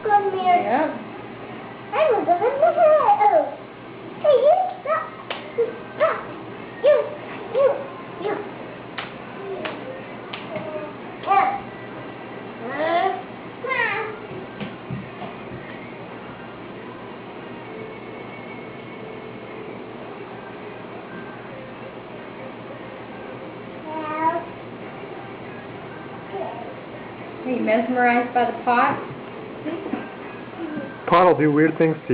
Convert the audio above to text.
Come here. Yep. I will go in the head. Oh. Hey, you stop. Stop. You. Yeah. Are you mesmerized by the pot? Pot will do weird things to you.